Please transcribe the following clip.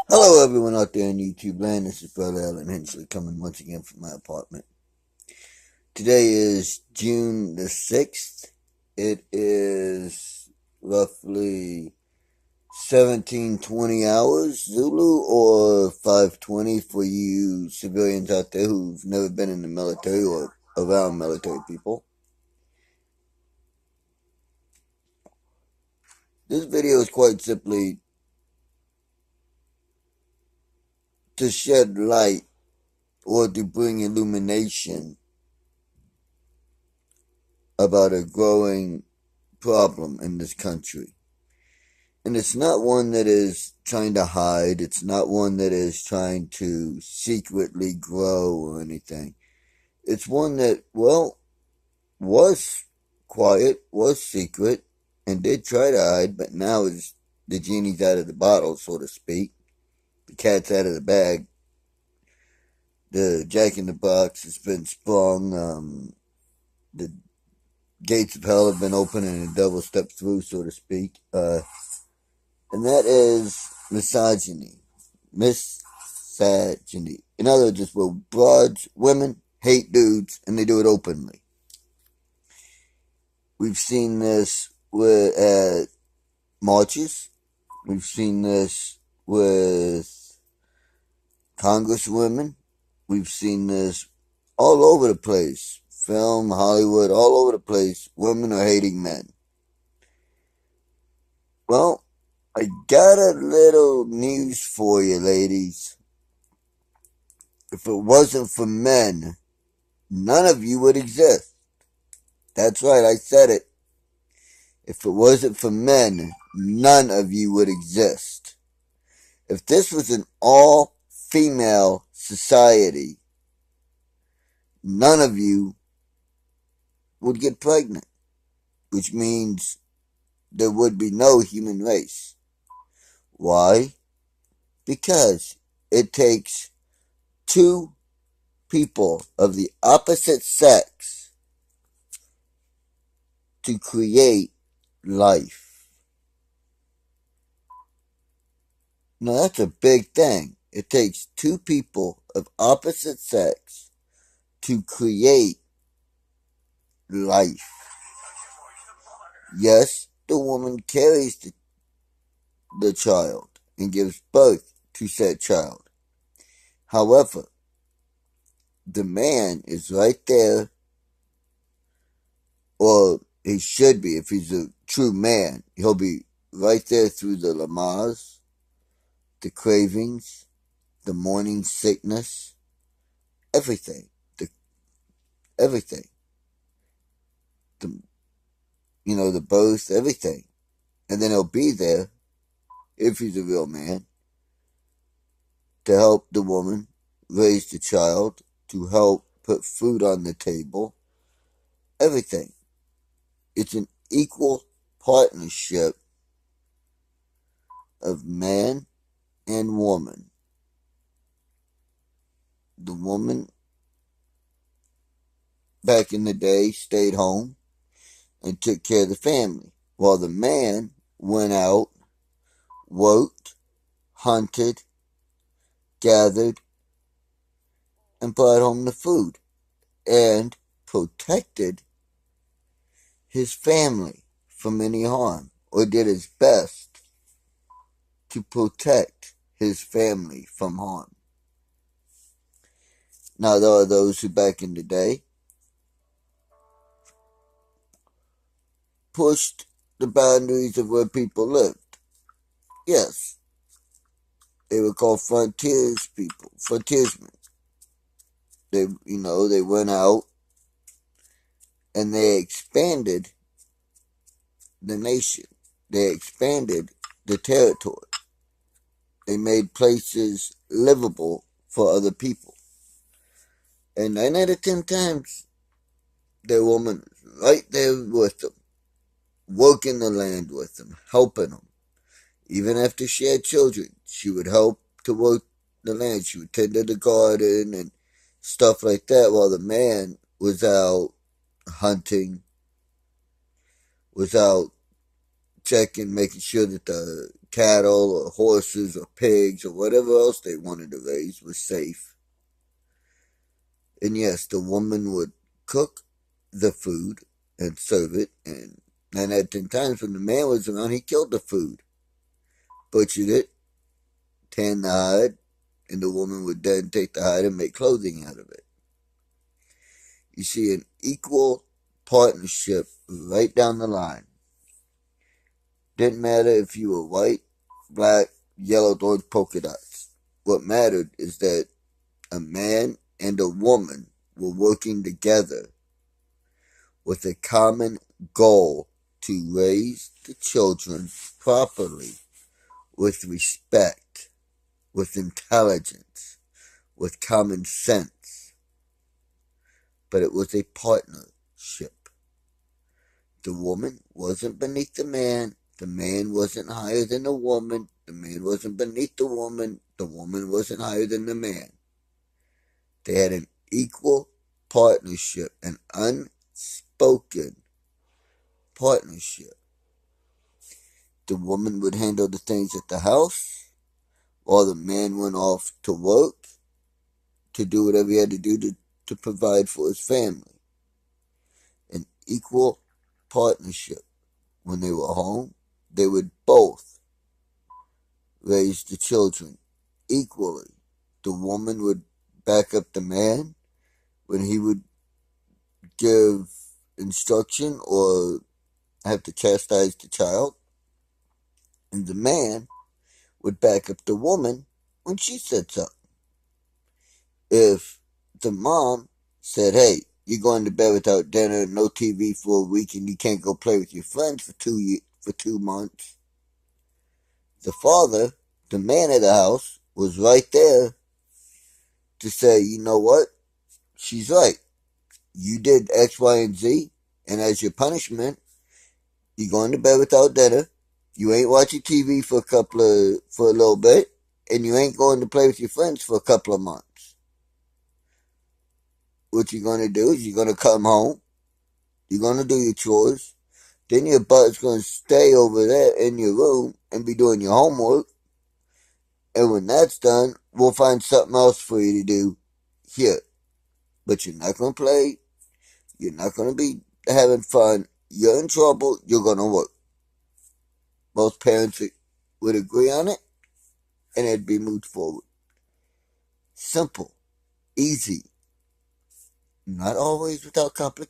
Hello, everyone out there in YouTube land. This is Brother Alan Hensley coming once again from my apartment. Today is June the 6th. It is roughly 17:20 hours Zulu or 5:20 for you civilians out there who've never been in the military or around military people. This video is quite simply to shed light or to bring illumination about a growing problem in this country. And it's not one that is trying to hide. It's not one that is trying to secretly grow or anything. It's one that, well, was quiet, was secret, and did try to hide, but now is the genie's out of the bottle, so to speak. The cat's out of the bag. The jack in the box has been sprung. The gates of hell have been opened and the devil stepped through, so to speak. And that is misogyny. Misogyny. In other words, where broads, women hate dudes, and they do it openly. We've seen this at marches. We've seen this with congresswomen. We've seen this all over the place. Film, Hollywood, all over the place. Women are hating men. Well, I got a little news for you, ladies. If it wasn't for men, none of you would exist. That's right, I said it. If it wasn't for men, none of you would exist. If this was an all-female society, none of you would get pregnant, which means there would be no human race. Why? Because it takes two people of the opposite sex to create life. Now that's a big thing. It takes two people of opposite sex to create life. Yes, the woman carries the child and gives birth to said child. However, the man is right there, or he should be if he's a true man. He'll be right there through the Lamaze, the cravings, the morning sickness, everything. Everything. The birth, everything. And then he'll be there, if he's a real man, to help the woman raise the child, to help put food on the table, everything. It's an equal partnership of man and woman. The woman, back in the day, stayed home and took care of the family, while the man went out, worked, hunted, gathered, and brought home the food, and protected his family from any harm, or did his best to protect his family from harm. Now, there are those who back in the day pushed the boundaries of where people lived. Yes, they were called frontiersmen. They went out and they expanded the nation. They expanded the territory. They made places livable for other people. And 9 out of 10 times, their woman was right there with them, working the land with them, helping them. Even after she had children, she would help to work the land. She would tend to the garden and stuff like that, while the man was out hunting, was out checking, making sure that the cattle or horses or pigs or whatever else they wanted to raise was safe. And yes, the woman would cook the food and serve it. And 9 out of 10 times when the man was around, he killed the food, butchered it, tanned the hide, and the woman would then take the hide and make clothing out of it. You see an equal partnership right down the line. Didn't matter if you were white, black, yellow, orange, polka dots. What mattered is that a man and a woman were working together with a common goal to raise the children properly, with respect, with intelligence, with common sense. But it was a partnership. The woman wasn't beneath the man wasn't higher than the woman wasn't beneath the woman wasn't higher than the man. They had an equal partnership, an unspoken partnership. The woman would handle the things at the house, while the man went off to work to do whatever he had to do to provide for his family. An equal partnership. When they were home, they would both raise the children equally. The woman would back up the man when he would give instruction or have to chastise the child, and the man would back up the woman when she said something. If the mom said, hey, you're going to bed without dinner, no TV for a week, and you can't go play with your friends for 2 months, the father, the man of the house, was right there to say, you know what? She's right. You did X, Y, and Z, and as your punishment, you're going to bed without dinner. You ain't watching TV for a little bit, and you ain't going to play with your friends for a couple of months. What you're going to do is you're going to come home, you're going to do your chores, then your butt's going to stay over there in your room and be doing your homework, and when that's done, we'll find something else for you to do here. But you're not going to play, you're not going to be having fun, you're in trouble, you're going to work. Most parents would agree on it, and it'd be moved forward. Simple, easy, not always without complication.